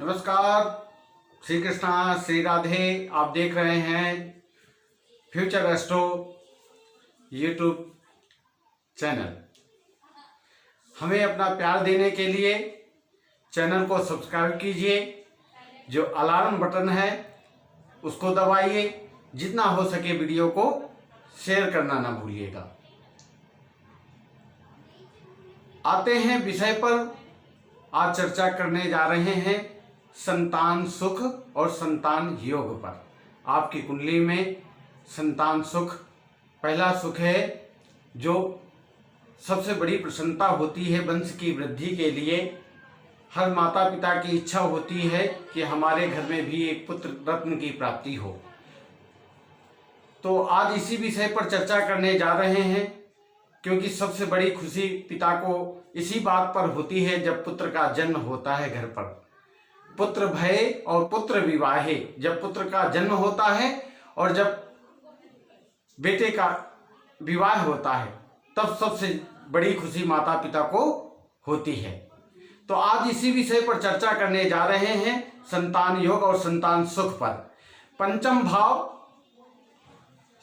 नमस्कार, श्री कृष्णा, श्री राधे। आप देख रहे हैं फ्यूचर एस्ट्रो यूट्यूब चैनल। हमें अपना प्यार देने के लिए चैनल को सब्सक्राइब कीजिए, जो अलार्म बटन है उसको दबाइए, जितना हो सके वीडियो को शेयर करना ना भूलिएगा। आते हैं विषय पर। आज चर्चा करने जा रहे हैं संतान सुख और संतान योग पर। आपकी कुंडली में संतान सुख पहला सुख है, जो सबसे बड़ी प्रसन्नता होती है वंश की वृद्धि के लिए। हर माता पिता की इच्छा होती है कि हमारे घर में भी एक पुत्र रत्न की प्राप्ति हो। तो आज इसी विषय पर चर्चा करने जा रहे हैं, क्योंकि सबसे बड़ी खुशी पिता को इसी बात पर होती है जब पुत्र का जन्म होता है घर पर। पुत्र भय और पुत्र विवाहे, जब पुत्र का जन्म होता है और जब बेटे का विवाह होता है, तब सबसे बड़ी खुशी माता पिता को होती है। तो आज इसी विषय पर चर्चा करने जा रहे हैं, संतान योग और संतान सुख पर। पंचम भाव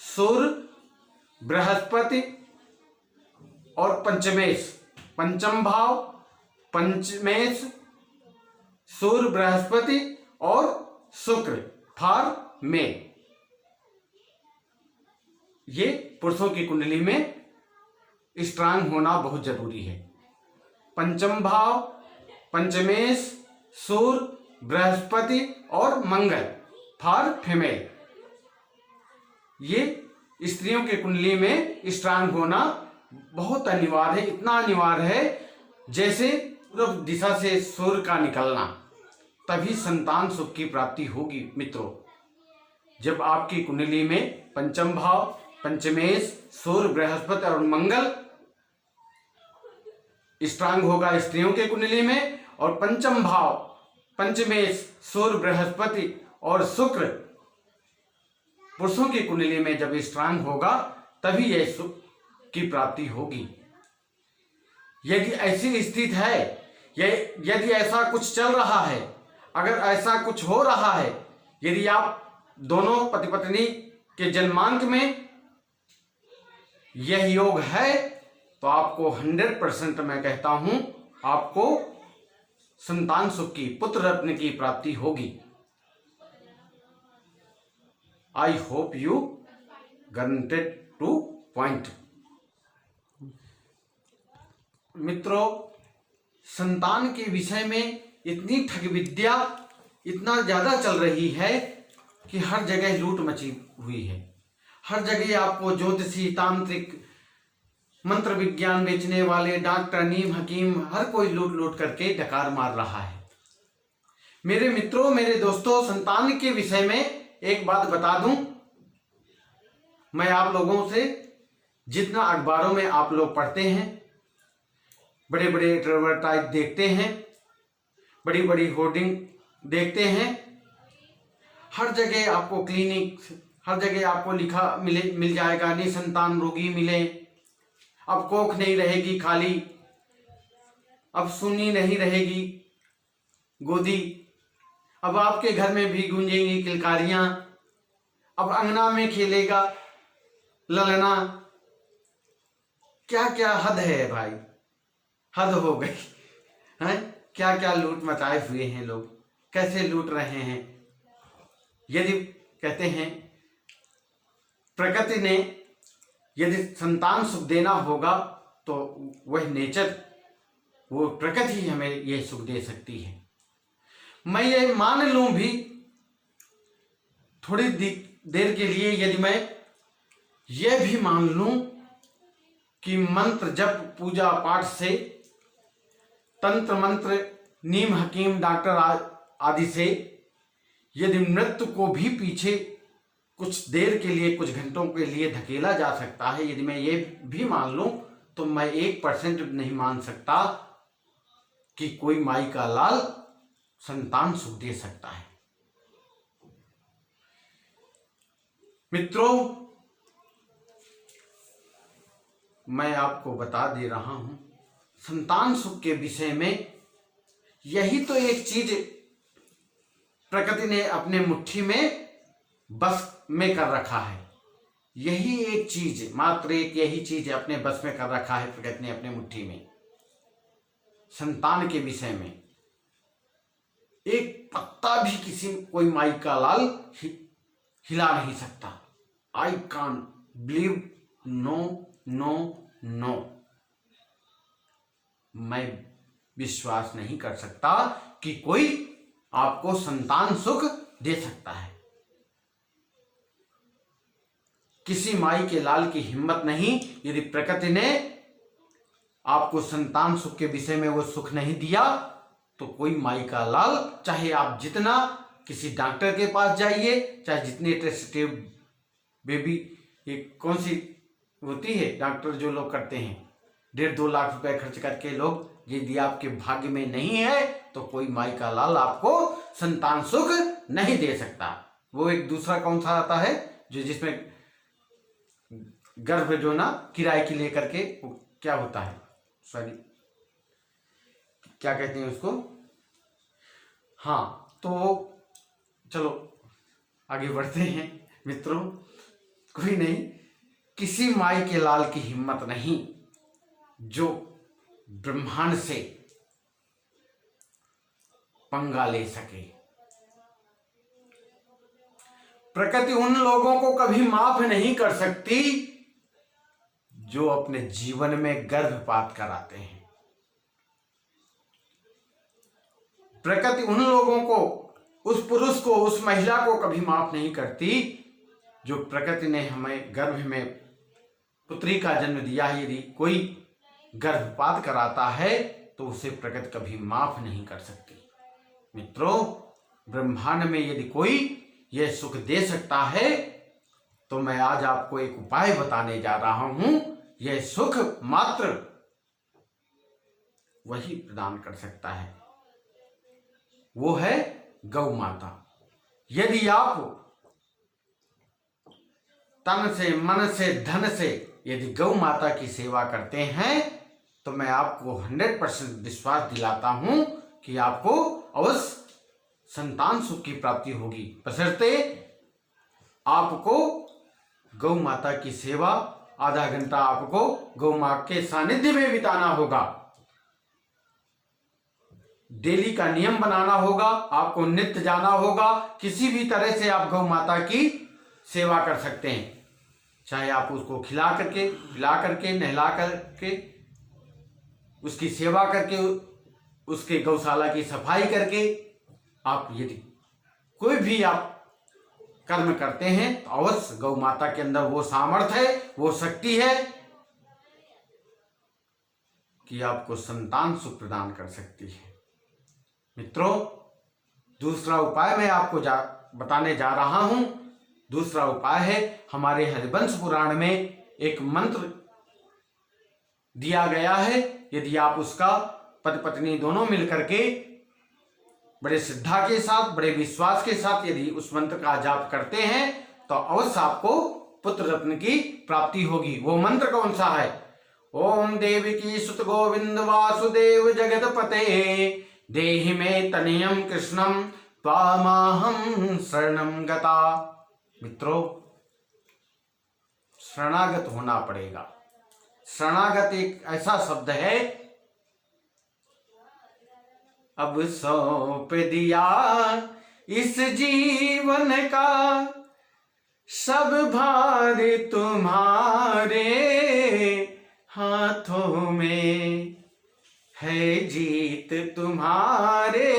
सूर्य, बृहस्पति और पंचमेश। पंचम भाव पंचमेश, सूर्य, बृहस्पति और शुक्र फॉर मेल। ये पुरुषों की कुंडली में स्ट्रांग होना बहुत जरूरी है। पंचम भाव पंचमेश, सूर्य, बृहस्पति और मंगल फॉर फीमेल। ये स्त्रियों की कुंडली में स्ट्रांग होना बहुत अनिवार्य है। इतना अनिवार्य है जैसे पूर्व दिशा से सूर्य का निकलना, तभी संतान सुख की प्राप्ति होगी। मित्रों, जब आपकी कुंडली में पंचम भाव पंचमेश, सूर्य, बृहस्पति और मंगल स्ट्रांग होगा स्त्रियों के कुंडली में, और पंचम भाव पंचमेश, सूर्य, बृहस्पति और शुक्र पुरुषों की कुंडली में जब स्ट्रांग होगा, तभी यह सुख की प्राप्ति होगी। यदि ऐसी स्थिति है, यदि ऐसा कुछ चल रहा है, अगर ऐसा कुछ हो रहा है, यदि आप दोनों पति पत्नी के जन्मांक में यह योग है, तो आपको 100% मैं कहता हूं, आपको संतान सुख की, पुत्र रत्न की प्राप्ति होगी। I hope you got two point. मित्रों, संतान के विषय में इतनी ठग विद्या इतना ज्यादा चल रही है कि हर जगह लूट मची हुई है। हर जगह आपको ज्योतिषी, तांत्रिक, मंत्र विज्ञान बेचने वाले, डॉक्टर, नीम हकीम, हर कोई लूट लूट करके डकार मार रहा है। मेरे मित्रों, मेरे दोस्तों, संतान के विषय में एक बात बता दूं, मैं आप लोगों से, जितना अखबारों में आप लोग पढ़ते हैं, बड़े बड़े एडवर्टाइज देखते हैं, बड़ी बड़ी होर्डिंग देखते हैं, हर जगह आपको क्लिनिक, हर जगह आपको लिखा मिल जाएगा निसंतान रोगी मिले, अब कोख नहीं रहेगी खाली, अब सुनी नहीं रहेगी गोदी, अब आपके घर में भी गूंजेंगी किलकारियां, अब अंगना में खेलेगा ललना। क्या क्या हद है भाई, हद हो गई है। क्या क्या लूट मचाए हुए हैं लोग, कैसे लूट रहे हैं। यदि कहते हैं प्रकृति ने यदि संतान सुख देना होगा, तो वह नेचर, वो प्रकृति ही हमें यह सुख दे सकती है। मैं ये मान लूं भी थोड़ी देर के लिए, यदि मैं यह भी मान लूं कि मंत्र जप पूजा पाठ से, तंत्र मंत्र, नीम हकीम, डॉक्टर आदि से यदि मृत्यु को भी पीछे कुछ देर के लिए, कुछ घंटों के लिए धकेला जा सकता है, यदि मैं ये भी मान लूं, तो मैं 1% नहीं मान सकता कि कोई माई का लाल संतान सुख दे सकता है। मित्रों, मैं आपको बता दे रहा हूं संतान सुख के विषय में। यही तो एक चीज प्रकृति ने अपने मुट्ठी में बस में कर रखा है। यही एक चीज, मात्र एक यही चीज अपने बस में कर रखा है प्रकृति ने अपने मुट्ठी में। संतान के विषय में एक पत्ता भी किसी कोई माई का लाल हिला नहीं सकता। आई कान बिलीव, नो नो नो, मैं विश्वास नहीं कर सकता कि कोई आपको संतान सुख दे सकता है। किसी माई के लाल की हिम्मत नहीं। यदि प्रकृति ने आपको संतान सुख के विषय में वो सुख नहीं दिया तो कोई माई का लाल, चाहे आप जितना किसी डॉक्टर के पास जाइए, चाहे जितने टेस्टिव बेबी, ये कौन सी होती है डॉक्टर जो लोग करते हैं 1.5-2 लाख रुपए खर्च करके लोग, यदि आपके भाग्य में नहीं है तो कोई माई का लाल आपको संतान सुख नहीं दे सकता। वो एक दूसरा कौन सा आता है जो जिसमें गर्भ जो ना किराए की लेकर के, क्या होता है, सॉरी क्या कहते हैं उसको, हाँ, तो चलो आगे बढ़ते हैं मित्रों। कोई नहीं, किसी माई के लाल की हिम्मत नहीं जो ब्रह्मांड से पंगा ले सके। प्रकृति उन लोगों को कभी माफ नहीं कर सकती जो अपने जीवन में गर्भपात कराते हैं। प्रकृति उन लोगों को, उस पुरुष को, उस महिला को कभी माफ नहीं करती जो प्रकृति ने हमें गर्भ में पुत्री का जन्म दिया है। यदि कोई गर्भपात कराता है तो उसे प्रकृति कभी माफ नहीं कर सकती। मित्रों, ब्रह्मांड में यदि कोई यह सुख दे सकता है तो मैं आज आपको एक उपाय बताने जा रहा हूं। यह सुख मात्र वही प्रदान कर सकता है, वो है गौ माता। यदि आप तन से, मन से, धन से यदि गौ माता की सेवा करते हैं तो मैं आपको 100% विश्वास दिलाता हूं कि आपको अवश्य संतान सुख की प्राप्ति होगी। बशर्ते आपको गौ माता की सेवा आधा घंटा आपको गौ मां के सानिध्य में बिताना होगा। डेली का नियम बनाना होगा, आपको नित्य जाना होगा। किसी भी तरह से आप गौ माता की सेवा कर सकते हैं, चाहे आप उसको खिला करके, पिला करके, नहला करके, उसकी सेवा करके, उसके गौशाला की सफाई करके, आप यदि कोई भी आप कर्म करते हैं तो अवश्य गौ माता के अंदर वो सामर्थ्य है, वो शक्ति है कि आपको संतान सुख प्रदान कर सकती है। मित्रों, दूसरा उपाय मैं आपको बताने जा रहा हूं। दूसरा उपाय है, हमारे हरिवंश पुराण में एक मंत्र दिया गया है। यदि आप उसका पति पत्नी दोनों मिलकर के बड़े श्रद्धा के साथ, बड़े विश्वास के साथ यदि उस मंत्र का जाप करते हैं तो अवश्य आपको पुत्र रत्न की प्राप्ति होगी। वो मंत्र कौन सा है? ओम देवकी सुत गोविंद वासुदेव जगतपते देहि में तनयम कृष्णम त्वामाहं शरणं गता। मित्रों, शरणागत होना पड़ेगा। शरणागत एक ऐसा शब्द है, अब सौंप दिया इस जीवन का सब भार तुम्हारे हाथों में है, जीत तुम्हारे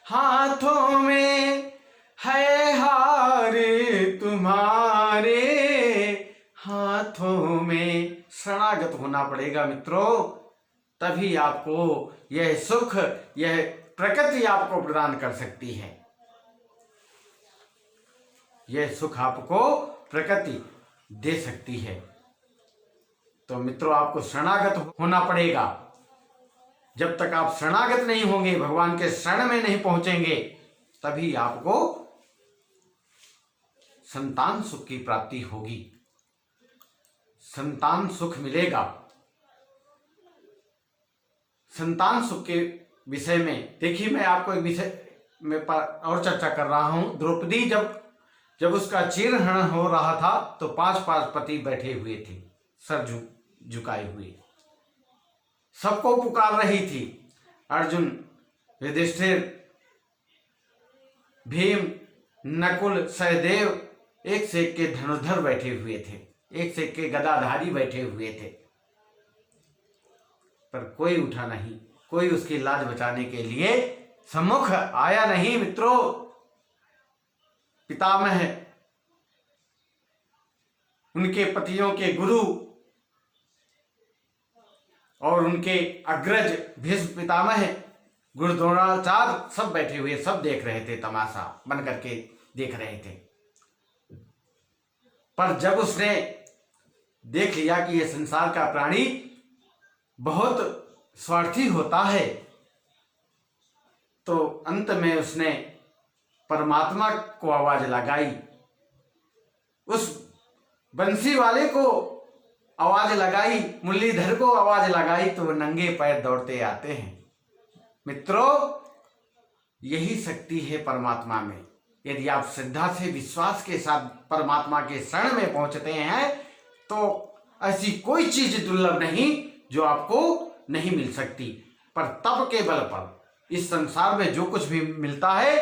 हाथों में है, हार तुम्हारे हाथों में। शरणागत होना पड़ेगा मित्रों, तभी आपको यह सुख, यह प्रकृति आपको प्रदान कर सकती है। यह सुख आपको प्रकृति दे सकती है। तो मित्रों, आपको शरणागत होना पड़ेगा। जब तक आप शरणागत नहीं होंगे, भगवान के शरण में नहीं पहुंचेंगे, तभी आपको संतान सुख की प्राप्ति होगी। संतान सुख मिलेगा। संतान सुख के विषय में देखिए, मैं आपको एक विषय में और चर्चा कर रहा हूं। द्रौपदी जब उसका चीरहरण हो रहा था तो 5 पति बैठे हुए थे, सर झुकाए हुए, सबको पुकार रही थी। अर्जुन, युधिष्ठिर, भीम, नकुल, सहदेव एक से एक के धनुर्धर बैठे हुए थे, एक से एक के गदाधारी बैठे हुए थे, पर कोई उठा नहीं, कोई उसकी लाज बचाने के लिए सम्मुख आया नहीं। मित्रों, पितामह, उनके पतियों के गुरु और उनके अग्रज भीष्म पितामह, गुरु द्रोणाचार्य सब बैठे हुए, सब देख रहे थे, तमाशा बन करके देख रहे थे। पर जब उसने देख लिया कि यह संसार का प्राणी बहुत स्वार्थी होता है, तो अंत में उसने परमात्मा को आवाज लगाई, उस बंसी वाले को आवाज लगाई, मुरलीधर को आवाज लगाई, तो वो नंगे पैर दौड़ते आते हैं। मित्रों, यही शक्ति है परमात्मा में। यदि आप श्रद्धा से, विश्वास के साथ परमात्मा के शरण में पहुंचते हैं तो ऐसी कोई चीज दुर्लभ नहीं जो आपको नहीं मिल सकती। पर तप के बल पर, इस संसार में जो कुछ भी मिलता है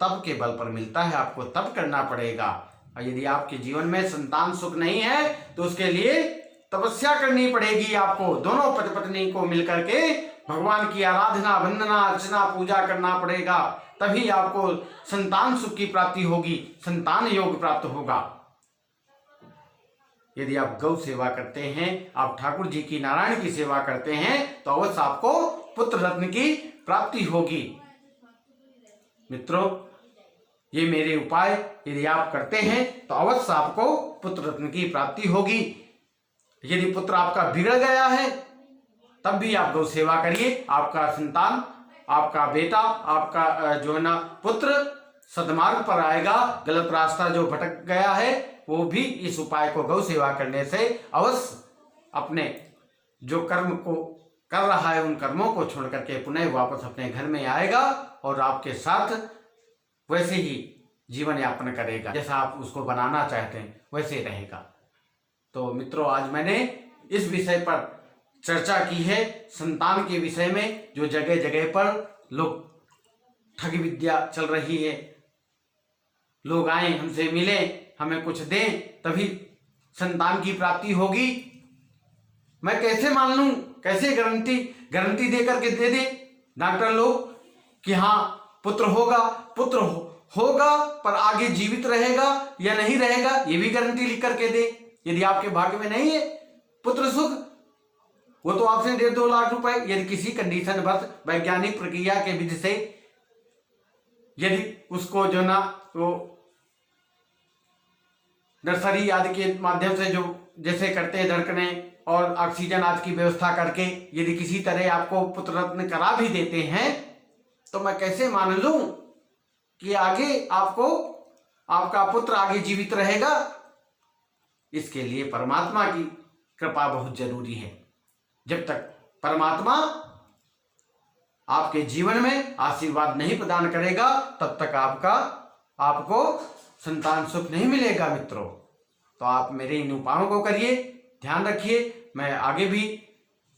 तप के बल पर मिलता है। आपको तप करना पड़ेगा। और यदि आपके जीवन में संतान सुख नहीं है तो उसके लिए तपस्या करनी पड़ेगी। आपको दोनों पति पत्नी को मिलकर के भगवान की आराधना, वंदना, अर्चना, पूजा करना पड़ेगा, तभी आपको संतान सुख की प्राप्ति होगी, संतान योग प्राप्त होगा। यदि आप गौ सेवा करते हैं, आप ठाकुर जी की, नारायण की सेवा करते हैं, तो अवश्य आपको पुत्र रत्न की प्राप्ति होगी। मित्रों, ये मेरे उपाय यदि आप करते हैं तो अवश्य आपको पुत्र रत्न की प्राप्ति होगी। यदि पुत्र आपका बिगड़ गया है तब भी आप गौ सेवा करिए, आपका संतान, आपका बेटा, आपका जो है ना पुत्र सद्मार्ग पर आएगा। गलत रास्ता जो भटक गया है वो भी इस उपाय को, गौ सेवा करने से अवश्य अपने जो कर्म को कर रहा है उन कर्मों को छोड़ करके पुनः वापस अपने घर में आएगा और आपके साथ वैसे ही जीवन यापन करेगा, जैसा आप उसको बनाना चाहते हैं वैसे रहेगा। तो मित्रों, आज मैंने इस विषय पर चर्चा की है, संतान के विषय में। जो जगह जगह पर लोग ठग विद्या चल रही है, लोग आए, हमसे मिले, हमें कुछ दें तभी संतान की प्राप्ति होगी। मैं कैसे मान लूं, कैसे गारंटी दे करके दे दे डॉक्टर लोग कि हाँ पुत्र होगा, होगा, पर आगे जीवित रहेगा या नहीं रहेगा ये भी गारंटी लिख करके दे। यदि आपके भाग्य में नहीं है पुत्र सुख, वो तो आपसे 1.5-2 लाख रुपए, यदि किसी कंडीशन बस वैज्ञानिक प्रक्रिया के विधि से यदि उसको जो ना वो नर्सरी आदि के माध्यम से जो जैसे करते हैं धड़कने और ऑक्सीजन आदि की व्यवस्था करके यदि किसी तरह आपको पुत्र रत्न करा भी देते हैं, तो मैं कैसे मान लूं कि आगे आपको आपका पुत्र आगे जीवित रहेगा। इसके लिए परमात्मा की कृपा बहुत जरूरी है। जब तक परमात्मा आपके जीवन में आशीर्वाद नहीं प्रदान करेगा तब तक आपको संतान सुख नहीं मिलेगा। मित्रों, तो आप मेरे इन उपायों को करिए, ध्यान रखिए। मैं आगे भी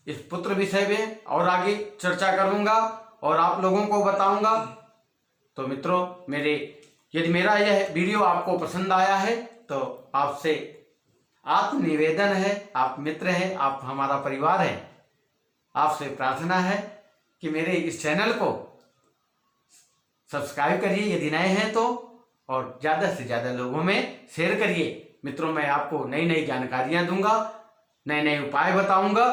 इस पुत्र विषय में और आगे चर्चा करूंगा और आप लोगों को बताऊंगा। तो मित्रों, यदि मेरा यह वीडियो आपको पसंद आया है तो आपसे आत्म निवेदन है, आप मित्र हैं, आप हमारा परिवार है, आपसे प्रार्थना है कि मेरे इस चैनल को सब्सक्राइब करिए यदि नए हैं तो, और ज़्यादा से ज़्यादा लोगों में शेयर करिए। मित्रों, मैं आपको नई नई जानकारियां दूंगा, नए नए उपाय बताऊंगा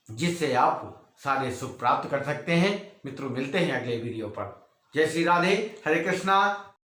जिससे आप सारे सुख प्राप्त कर सकते हैं। मित्रों, मिलते हैं अगले वीडियो पर। जय श्री राधे, हरे कृष्णा।